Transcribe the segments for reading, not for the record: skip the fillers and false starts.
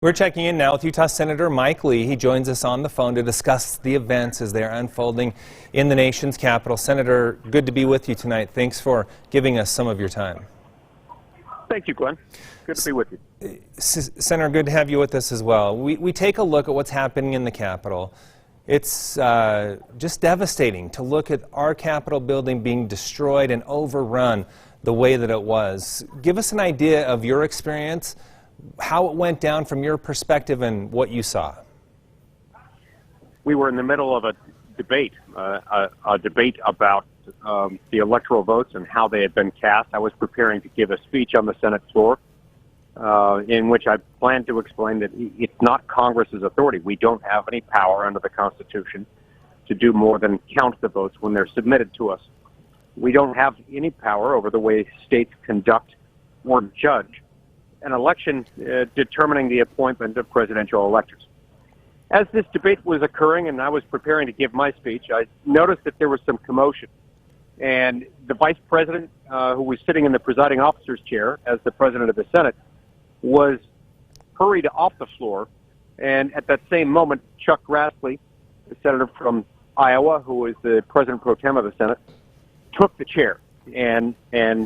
We're checking in now with Utah Senator Mike Lee. He joins us on the phone to discuss the events as they're unfolding in the nation's capital. Senator, good to be with you tonight. Thanks for giving us some of your time. Thank you, Glenn. Good to be with you. Senator, good to have you with us as well. We take a look at what's happening in the Capitol. It's just devastating to look at our Capitol building being destroyed and overrun the way that it was. Give us an idea of your experience, how it went down from your perspective and what you saw. We were in the middle of a debate about the electoral votes and how they had been cast. I was preparing to give a speech on the Senate floor in which I planned to explain that it's not Congress's authority. We don't have any power under the Constitution to do more than count the votes when they're submitted to us. We don't have any power over the way states conduct or judge an election determining the appointment of presidential electors. As this debate was occurring and I was preparing to give my speech, I noticed that there was some commotion. And the vice president, who was sitting in the presiding officer's chair as the president of the Senate, was hurried off the floor. And at that same moment, Chuck Grassley, the senator from Iowa, who was the president pro tem of the Senate, took the chair and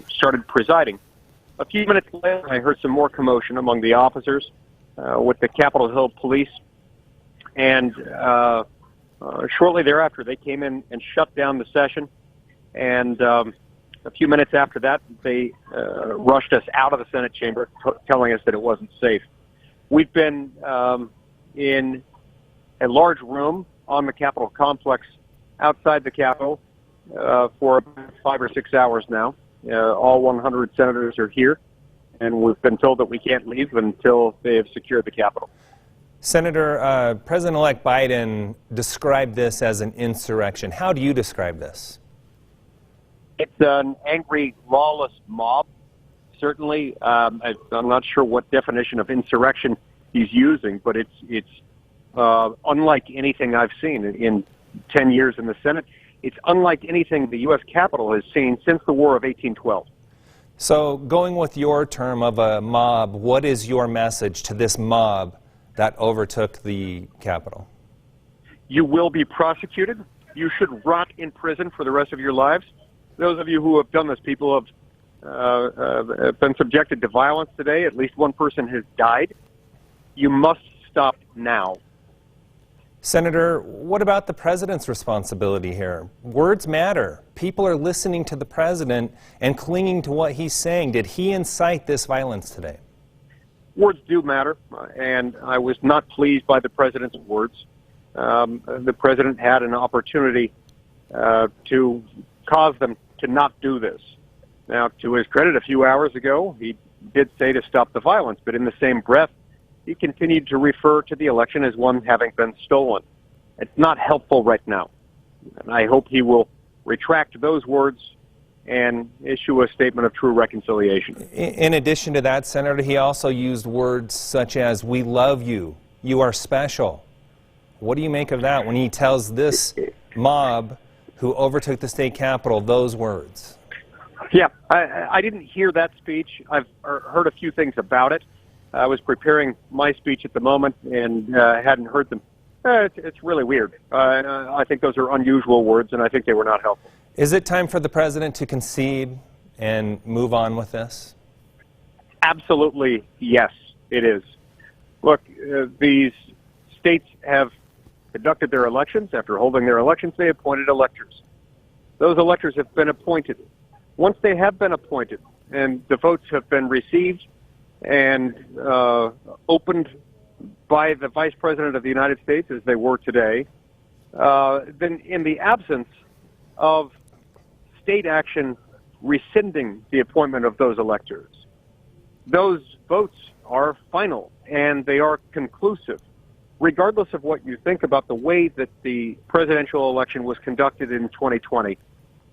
started presiding. A few minutes later, I heard some more commotion among the officers with the Capitol Hill police. And shortly thereafter, they came in and shut down the session. And a few minutes after that, they rushed us out of the Senate chamber, telling us that it wasn't safe. We've been in a large room on the Capitol complex outside the Capitol for about 5 or 6 hours now. All 100 senators are here, and we've been told that we can't leave until they have secured the Capitol. Senator, President-elect Biden described this as an insurrection. How do you describe this? It's an angry, lawless mob, certainly. I'm not sure what definition of insurrection he's using, but it's unlike anything I've seen in 10 years in the Senate. It's unlike anything the U.S. Capitol has seen since the War of 1812. So going with your term of a mob, what is your message to this mob that overtook the Capitol? You will be prosecuted. You should rot in prison for the rest of your lives. Those of you who have done this, people have been subjected to violence today. At least one person has died. You must stop now. Senator, what about the president's responsibility here? Words matter. People are listening to the president and clinging to what he's saying. Did he incite this violence today? Words do matter, and I was not pleased by the president's words. The president had an opportunity to cause them to not do this. Now, to his credit, a few hours ago, he did say to stop the violence, but in the same breath, he continued to refer to the election as one having been stolen. It's not helpful right now. And I hope he will retract those words and issue a statement of true reconciliation. In addition to that, Senator, he also used words such as, "We love you, you are special." What do you make of that when he tells this mob who overtook the state capitol those words? Yeah, I didn't hear that speech. I've heard a few things about it. I was preparing my speech at the moment and hadn't heard them. It's really weird. I think those are unusual words, and I think they were not helpful. Is it time for the president to concede and move on with this? Absolutely, yes, it is. Look, these states have conducted their elections. After holding their elections, they appointed electors. Those electors have been appointed. Once they have been appointed and the votes have been received and opened by the Vice President of the United States, as they were today, then in the absence of state action rescinding the appointment of those electors, those votes are final and they are conclusive. Regardless of what you think about the way that the presidential election was conducted in 2020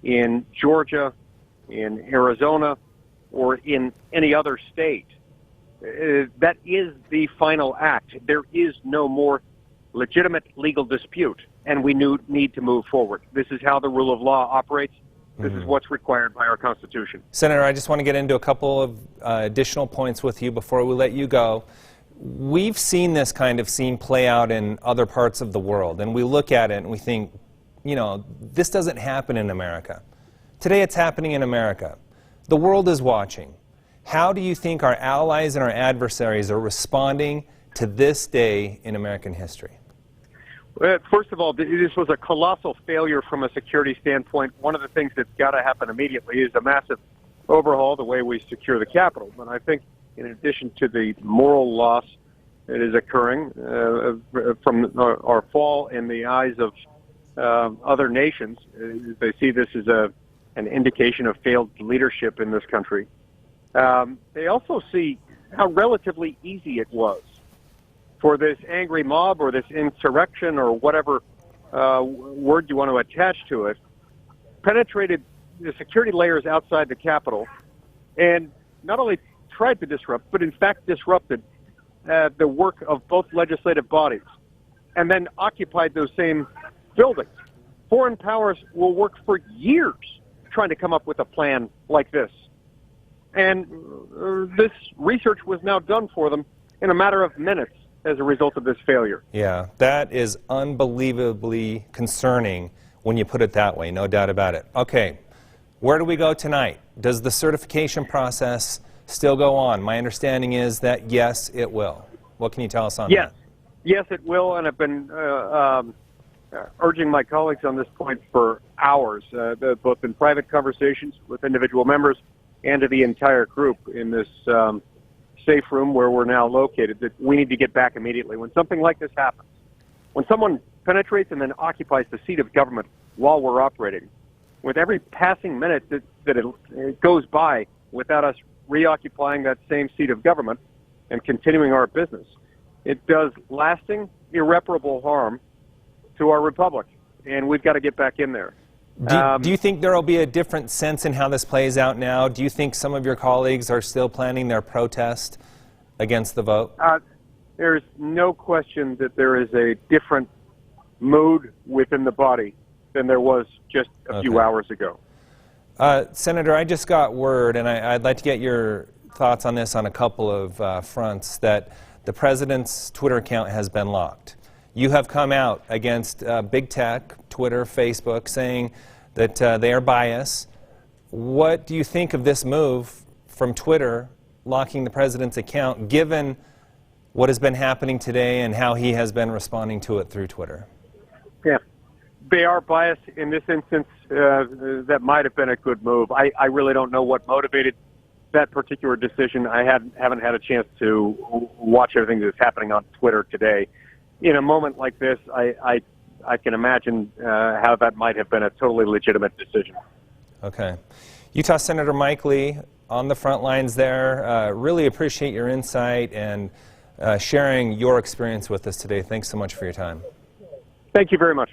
in Georgia, in Arizona, or in any other state, that is the final act. There is no more legitimate legal dispute, and we need to move forward. This is how the rule of law operates. This is what's required by our Constitution. Senator, I just want to get into a couple of additional points with you before we let you go. We've seen this kind of scene play out in other parts of the world, and we look at it and we think, you know, this doesn't happen in America. Today it's happening in America. The world is watching. How do you think our allies and our adversaries are responding to this day in American history? First of all, this was a colossal failure from a security standpoint. One of the things that's got to happen immediately is a massive overhaul the way we secure the Capitol. And I think in addition to the moral loss that is occurring from our fall in the eyes of other nations, they see this as an indication of failed leadership in this country. They also see how relatively easy it was for this angry mob or this insurrection or whatever word you want to attach to it, penetrated the security layers outside the Capitol and not only tried to disrupt, but in fact disrupted the work of both legislative bodies and then occupied those same buildings. Foreign powers will work for years trying to come up with a plan like this. And this research was now done for them in a matter of minutes as a result of this failure. Yeah, that is unbelievably concerning when you put it that way, no doubt about it. Okay, where do we go tonight? Does the certification process still go on? My understanding is that yes, it will. What can you tell us on that? Yes, it will, and I've been urging my colleagues on this point for hours, both in private conversations with individual members and to the entire group in this safe room where we're now located, that we need to get back immediately. When something like this happens, when someone penetrates and then occupies the seat of government while we're operating, with every passing minute that it goes by without us reoccupying that same seat of government and continuing our business, it does lasting, irreparable harm to our republic, and we've got to get back in there. Do you think there will be a different sense in how this plays out now? Do you think some of your colleagues are still planning their protest against the vote? There's no question that there is a different mood within the body than there was just a few hours ago. Senator, I just got word, and I'd like to get your thoughts on this on a couple of fronts, that the president's Twitter account has been locked. You have come out against big tech, Twitter, Facebook, saying that they are biased. What do you think of this move from Twitter locking the president's account, given what has been happening today and how he has been responding to it through Twitter? Yeah, they are biased in this instance. That might have been a good move. I really don't know what motivated that particular decision. I haven't had a chance to watch everything that's happening on Twitter today. In a moment like this, I can imagine how that might have been a totally legitimate decision. Okay. Utah Senator Mike Lee, on the front lines there. Really appreciate your insight and sharing your experience with us today. Thanks so much for your time. Thank you very much.